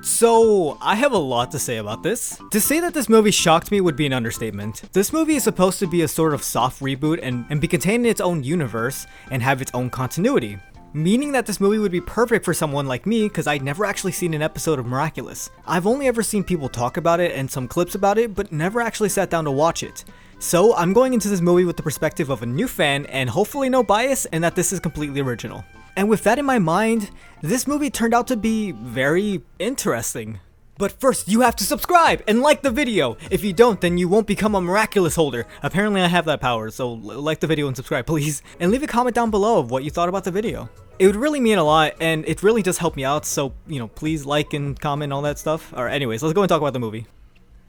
So, I have a lot to say about this. To say that this movie shocked me would be an understatement. This movie is supposed to be a sort of soft reboot and be contained in its own universe and have its own continuity. Meaning that this movie would be perfect for someone like me because I'd never actually seen an episode of Miraculous. I've only ever seen people talk about it and some clips about it, but never actually sat down to watch it. So I'm going into this movie with the perspective of a new fan and hopefully no bias, and that this is completely original. And with that in my mind, this movie turned out to be very interesting. But first, you have to subscribe and like the video. If you don't, then you won't become a Miraculous holder. Apparently I have that power, so like the video and subscribe please. And leave a comment down below of what you thought about the video. It would really mean a lot, and it really does help me out, so, please like and comment all that stuff. Alright, anyways, let's go and talk about the movie.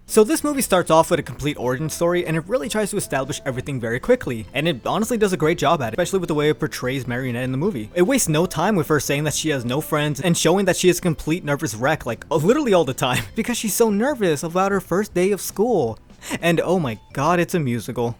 So this movie starts off with a complete origin story, and it really tries to establish everything very quickly, and it honestly does a great job at it, especially with the way it portrays Marionette in the movie. It wastes no time with her saying that she has no friends and showing that she is a complete nervous wreck, like literally all the time, because she's so nervous about her first day of school. And oh my god, it's a musical.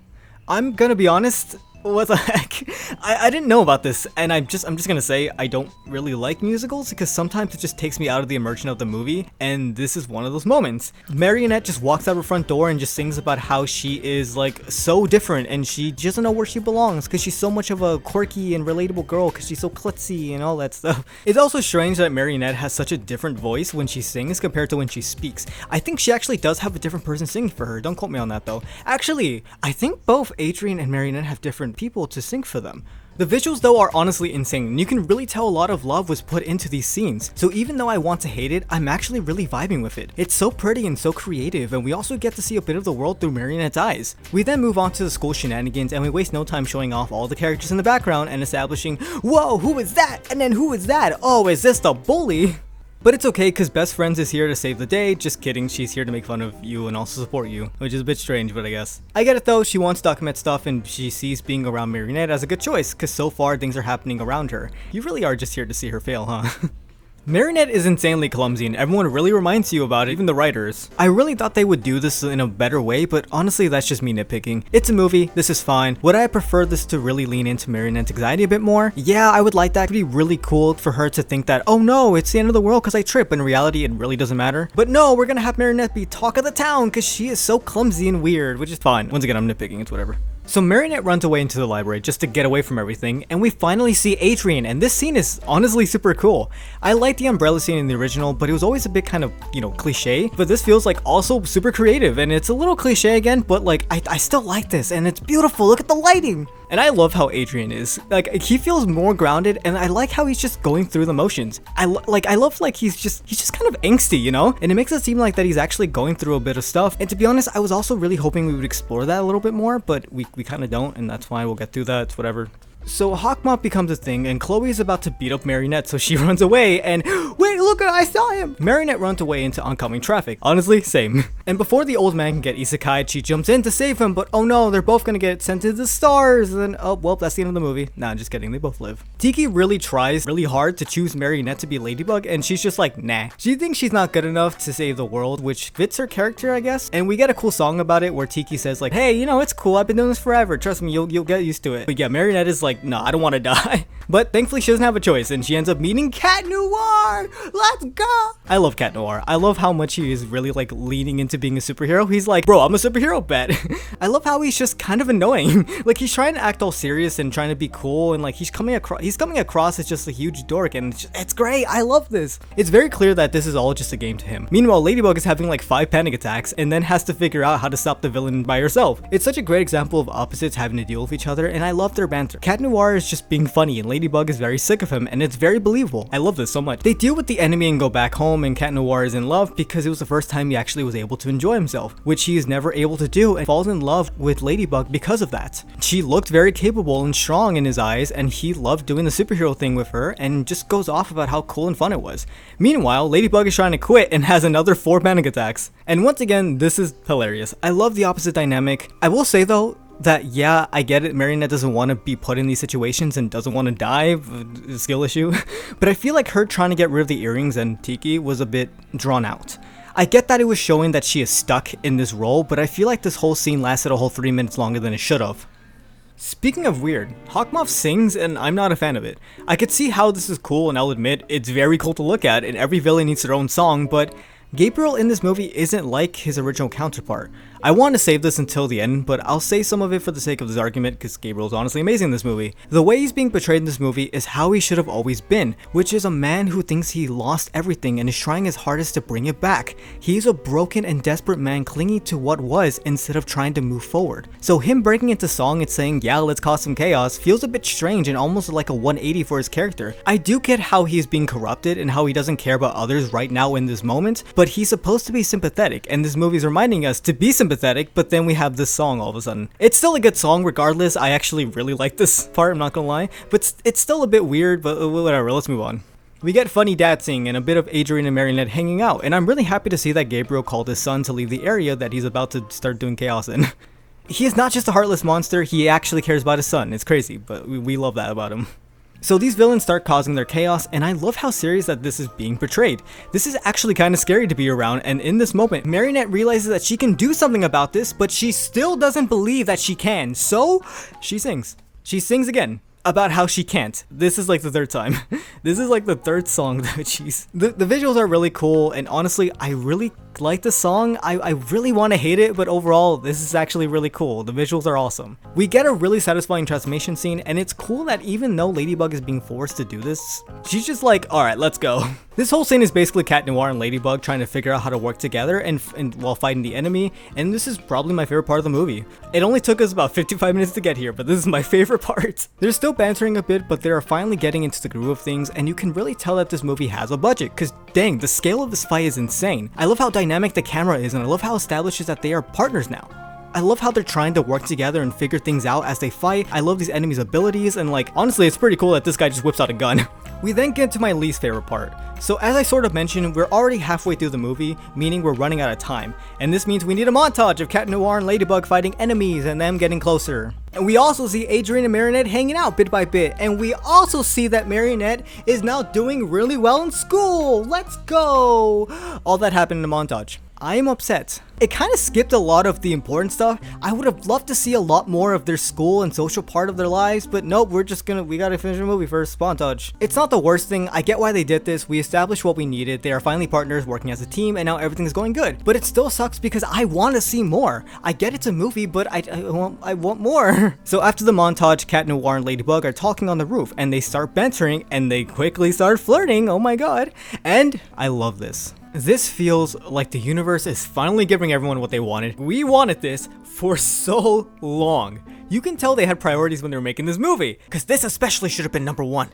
I'm gonna be honest, what the heck? I didn't know about this, and I'm just gonna say I don't really like musicals because sometimes it just takes me out of the immersion of the movie, and this is one of those moments. Marionette just walks out her front door and just sings about how she is like so different and she doesn't know where she belongs because she's so much of a quirky and relatable girl because she's so klutzy and all that stuff. It's also strange that Marionette has such a different voice when she sings compared to when she speaks. I think she actually does have a different person singing for her, don't quote me on that though. Actually, I think both Adrien and Marionette have different people to sing for them. The visuals though are honestly insane, and you can really tell a lot of love was put into these scenes. So even though I want to hate it, I'm actually really vibing with it. It's so pretty and so creative, and we also get to see a bit of the world through Marionette's eyes. We then move on to the school shenanigans, and we waste no time showing off all the characters in the background and establishing, whoa, who is that? And then who is that? Oh, is this the bully? But it's okay, because Best Friends is here to save the day. Just kidding, she's here to make fun of you and also support you, which is a bit strange, but I guess. I get it though, she wants to document stuff and she sees being around Marionette as a good choice, because so far things are happening around her. You really are just here to see her fail, huh? Marionette is insanely clumsy and everyone really reminds you about it, even the writers. I really thought they would do this in a better way, but honestly that's just me nitpicking. It's a movie, this is fine. Would I prefer this to really lean into Marionette's anxiety a bit more? Yeah, I would like that. It'd be really cool for her to think that, oh no, it's the end of the world because I trip, but in reality it really doesn't matter. But no, we're gonna have Marionette be talk of the town because she is so clumsy and weird, which is fine. Once again, I'm nitpicking, it's whatever. So Marionette runs away into the library just to get away from everything, and we finally see Adrien, and this scene is honestly super cool. I like the umbrella scene in the original, but it was always a bit kind of, cliche, but this feels like also super creative, and it's a little cliche again, but like, I still like this, and it's beautiful, look at the lighting! And I love how Adrien is. Like, he feels more grounded, and I like how he's just going through the motions. I love he's just kind of angsty, And it makes it seem like that he's actually going through a bit of stuff. And to be honest, I was also really hoping we would explore that a little bit more, but we kind of don't, and that's fine, we'll get through that, it's whatever. So Hawkmoth becomes a thing, and Chloe is about to beat up Marionette, so she runs away, and wait, look, I saw him! Marionette runs away into oncoming traffic. Honestly, same. And before the old man can get isekai'd, she jumps in to save him, but oh no, they're both gonna get sent to the stars, and oh, well, that's the end of the movie. Nah, just kidding, they both live. Tiki really tries really hard to choose Marionette to be Ladybug, and she's just like, nah. She thinks she's not good enough to save the world, which fits her character, I guess. And we get a cool song about it where Tiki says like, hey, it's cool, I've been doing this forever, trust me, you'll get used to it. But yeah, Marionette is like, no, I don't want to die. But thankfully she doesn't have a choice, and she ends up meeting Cat Noir. Let's go. I love Cat Noir. I love how much he is really like leaning into being a superhero. He's like, bro, I'm a superhero, bet. I love how he's just kind of annoying. Like, he's trying to act all serious and trying to be cool, and like he's coming across as just a huge dork, and it's great. I love this. It's very clear that this is all just a game to him. Meanwhile, Ladybug is having like 5 panic attacks and then has to figure out how to stop the villain by herself. It's such a great example of opposites having to deal with each other, and I love their banter. Cat Noir is just being funny, and Ladybug is very sick of him, and it's very believable. I love this so much. They deal with the enemy and go back home, and Cat Noir is in love because it was the first time he actually was able to enjoy himself, which he is never able to do, and falls in love with Ladybug because of that. She looked very capable and strong in his eyes, and he loved doing the superhero thing with her, and just goes off about how cool and fun it was. Meanwhile, Ladybug is trying to quit and has another 4 panic attacks. And once again, this is hilarious. I love the opposite dynamic. I will say though, that yeah, I get it, Marionette doesn't want to be put in these situations and doesn't want to die, skill issue, but I feel like her trying to get rid of the earrings and Tiki was a bit drawn out. I get that it was showing that she is stuck in this role, but I feel like this whole scene lasted a whole 3 minutes longer than it should have. Speaking of weird, Hawkmoth sings and I'm not a fan of it. I could see how this is cool and I'll admit it's very cool to look at and every villain needs their own song, but Gabriel in this movie isn't like his original counterpart. I want to save this until the end, but I'll say some of it for the sake of this argument because Gabriel's honestly amazing in this movie. The way he's being portrayed in this movie is how he should have always been, which is a man who thinks he lost everything and is trying his hardest to bring it back. He's a broken and desperate man clinging to what was instead of trying to move forward. So him breaking into song and saying, yeah, let's cause some chaos feels a bit strange and almost like a 180 for his character. I do get how he's being corrupted and how he doesn't care about others right now in this moment, but he's supposed to be sympathetic, and this movie's reminding us to be sympathetic, but then we have this song all of a sudden. It's still a good song regardless. I actually really like this part, I'm not gonna lie, but it's still a bit weird, but whatever, let's move on. We get funny dancing and a bit of Adrian and Marionette hanging out, and I'm really happy to see that Gabriel called his son to leave the area that he's about to start doing chaos in. He is not just a heartless monster, he actually cares about his son. It's crazy, but we love that about him. So these villains start causing their chaos, and I love how serious that this is being portrayed. This is actually kind of scary to be around, and in this moment, Marionette realizes that she can do something about this, but she still doesn't believe that she can, so she sings. She sings again about how she can't. This is like the third time. This is like the third song that she's... The visuals are really cool, and honestly, I really like the song. I really want to hate it, but overall, this is actually really cool. The visuals are awesome. We get a really satisfying transformation scene, and it's cool that even though Ladybug is being forced to do this, she's just like, alright, let's go. This whole scene is basically Cat Noir and Ladybug trying to figure out how to work together and while fighting the enemy, and this is probably my favorite part of the movie. It only took us about 55 minutes to get here, but this is my favorite part. They're still bantering a bit, but they are finally getting into the groove of things, and you can really tell that this movie has a budget, because dang, the scale of this fight is insane. I love how dynamic the camera is, and I love how it establishes that they are partners now. I love how they're trying to work together and figure things out as they fight. I love these enemies' abilities, and like, honestly, it's pretty cool that this guy just whips out a gun. We then get to my least favorite part. So as I sort of mentioned, we're already halfway through the movie, meaning we're running out of time. And this means we need a montage of Cat Noir and Ladybug fighting enemies and them getting closer. And we also see Adrian and Marionette hanging out bit by bit. And we also see that Marionette is now doing really well in school. Let's go! All that happened in the montage. I am upset. It kind of skipped a lot of the important stuff. I would have loved to see a lot more of their school and social part of their lives, but nope, we gotta finish the movie first, montage. It's not the worst thing, I get why they did this, we established what we needed, they are finally partners working as a team, and now everything's going good. But it still sucks because I want to see more. I get it's a movie, but I want more. So after the montage, Cat Noir and Ladybug are talking on the roof, and they start bantering, and they quickly start flirting, oh my god. And I love this. This feels like the universe is finally giving everyone what they wanted. We wanted this for so long. You can tell they had priorities when they were making this movie, because this especially should have been number one.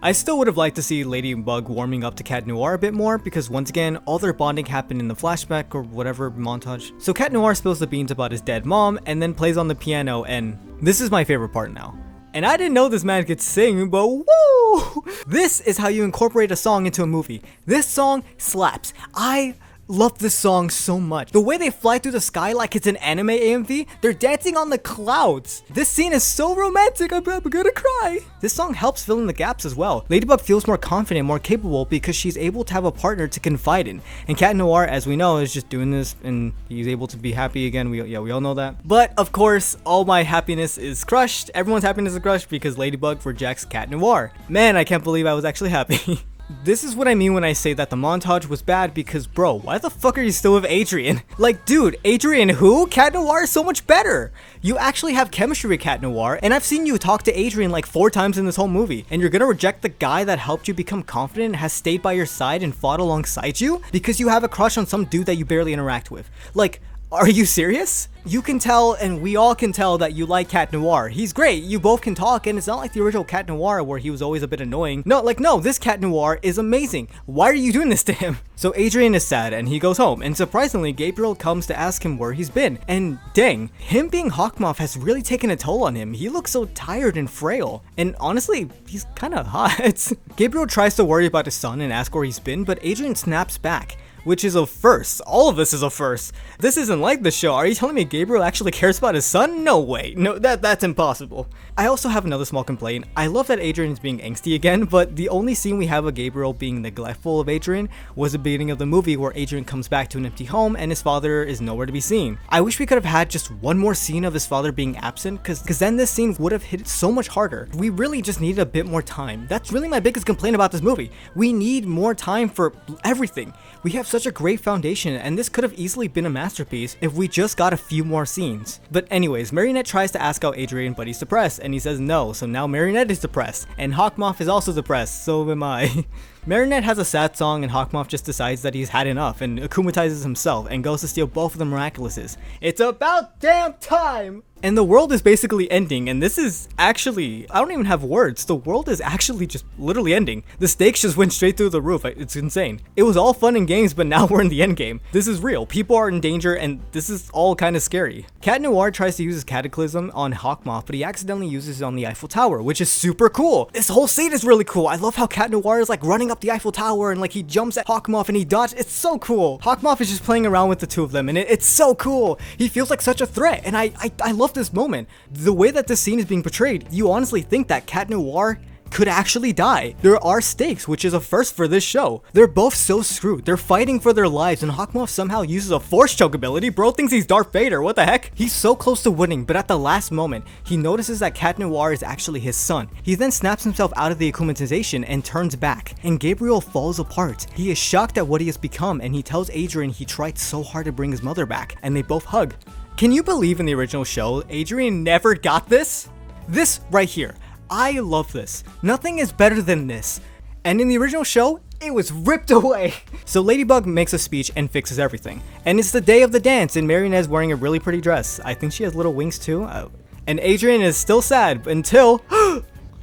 I still would have liked to see Ladybug warming up to Cat Noir a bit more, because once again, all their bonding happened in the flashback or whatever montage. So Cat Noir spills the beans about his dead mom, and then plays on the piano, and this is my favorite part now. And I didn't know this man could sing, but woo! This is how you incorporate a song into a movie. This song slaps. I love this song so much. The way they fly through the sky like it's an anime AMV, they're dancing on the clouds. This scene is so romantic, I'm gonna cry. This song helps fill in the gaps as well. Ladybug feels more confident, more capable because she's able to have a partner to confide in. And Cat Noir, as we know, is just doing this and he's able to be happy again. We all know that. But of course, all my happiness is crushed. Everyone's happiness is crushed because Ladybug rejects Cat Noir. Man, I can't believe I was actually happy. This is what I mean when I say that the montage was bad because, bro, why the fuck are you still with Adrian? Like, dude, Adrian who? Cat Noir is so much better. You actually have chemistry with Cat Noir, and I've seen you talk to Adrian like 4 times in this whole movie, and you're gonna reject the guy that helped you become confident and has stayed by your side and fought alongside you because you have a crush on some dude that you barely interact with. Like, are you serious? You can tell, and we all can tell, that you like Cat Noir. He's great, you both can talk, and it's not like the original Cat Noir where he was always a bit annoying. No, this Cat Noir is amazing. Why are you doing this to him? So Adrian is sad, and he goes home, and surprisingly, Gabriel comes to ask him where he's been. And dang, him being Hawkmoth has really taken a toll on him. He looks so tired and frail, and honestly, he's kinda hot. Gabriel tries to worry about his son and ask where he's been, but Adrian snaps back. which is a first. All of this is a first. This isn't like the show. Are you telling me Gabriel actually cares about his son? No way. No, that's impossible. I also have another small complaint. I love that Adrian is being angsty again, but the only scene we have of Gabriel being neglectful of Adrian was the beginning of the movie where Adrian comes back to an empty home and his father is nowhere to be seen. I wish we could have had just one more scene of his father being absent, because then this scene would have hit so much harder. We really just needed a bit more time. That's really my biggest complaint about this movie. We need more time for everything. We have such a great foundation, and this could have easily been a masterpiece if we just got a few more scenes. But anyways, Marionette tries to ask out Adrian, but he's depressed, and he says no, so now Marionette is depressed, and Hawkmoth is also depressed, so am I. Marionette has a sad song, and Hawkmoth just decides that he's had enough and akumatizes himself and goes to steal both of the Miraculouses. It's about damn time! And the world is basically ending, and this is actually, I don't even have words. The world is actually just literally ending. The stakes just went straight through the roof. It's insane. It was all fun and games, but now we're in the end game. This is real. People are in danger, and this is all kind of scary. Cat Noir tries to use his cataclysm on Hawkmoth, but he accidentally uses it on the Eiffel Tower, which is super cool. This whole scene is really cool. I love how Cat Noir is like running up the Eiffel Tower, and like he jumps at Hawkmoth and he dodges. It's so cool. Hawkmoth is just playing around with the two of them, and it's so cool. He feels like such a threat, and I love this moment. The way that this scene is being portrayed, you honestly think that Cat Noir could actually die. There are stakes, which is a first for this show. They're both so screwed. They're fighting for their lives, and Hawkmoth somehow uses a force choke ability. Bro thinks he's Darth Vader. What the heck? He's so close to winning, but at the last moment, he notices that Cat Noir is actually his son. He then snaps himself out of the akumatization and turns back, and Gabriel falls apart. He is shocked at what he has become, and he tells Adrian he tried so hard to bring his mother back, and they both hug. Can you believe in the original show, Adrian never got this? This right here. I love this. Nothing is better than this. And in the original show, it was ripped away. So Ladybug makes a speech and fixes everything. And it's the day of the dance, and Marionette is wearing a really pretty dress. I think she has little wings too. And Adrian is still sad until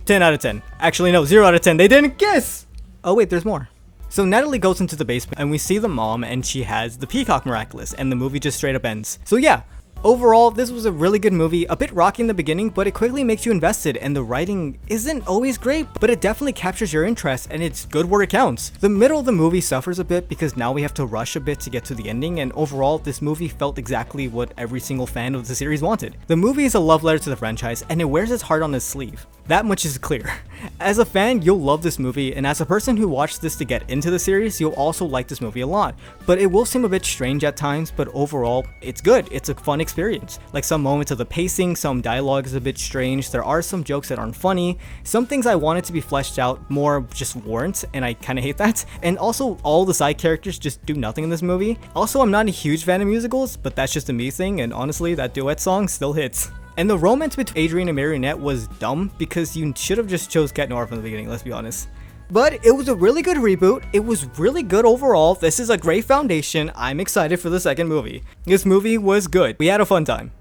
10 out of 10. Actually, no, 0 out of 10. They didn't kiss. Oh wait, there's more. So Natalie goes into the basement and we see the mom, and she has the Peacock Miraculous, and the movie just straight up ends. So yeah. Overall, this was a really good movie, a bit rocky in the beginning, but it quickly makes you invested, and the writing isn't always great, but it definitely captures your interest, and it's good where it counts. The middle of the movie suffers a bit because now we have to rush a bit to get to the ending, and overall, this movie felt exactly what every single fan of the series wanted. The movie is a love letter to the franchise, and it wears its heart on its sleeve. That much is clear. As a fan, you'll love this movie, and as a person who watched this to get into the series, you'll also like this movie a lot. But it will seem a bit strange at times, but overall, it's good. It's a fun experience. Like some moments of the pacing, some dialogue is a bit strange, there are some jokes that aren't funny, some things I wanted to be fleshed out more just weren't, and I kinda hate that. And also, all the side characters just do nothing in this movie. Also, I'm not a huge fan of musicals, but that's just a me thing, and honestly, that duet song still hits. And the romance between Adrian and Marionette was dumb because you should have just chose Cat Noir from the beginning, let's be honest. But it was a really good reboot. It was really good overall. This is a great foundation. I'm excited for the second movie. This movie was good. We had a fun time.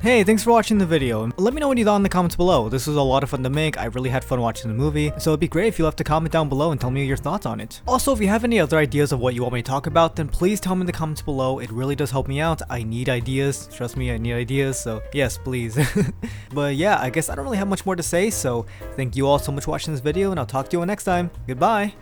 Hey, thanks for watching the video. Let me know what you thought in the comments below. This was a lot of fun to make. I really had fun watching the movie, so it'd be great if you left a comment down below and tell me your thoughts on it. Also, if you have any other ideas of what you want me to talk about, then please tell me in the comments below. It really does help me out. I need ideas. Trust me, I need ideas, so yes, please. But yeah, I guess I don't really have much more to say, so thank you all so much for watching this video, and I'll talk to you all next time. Goodbye!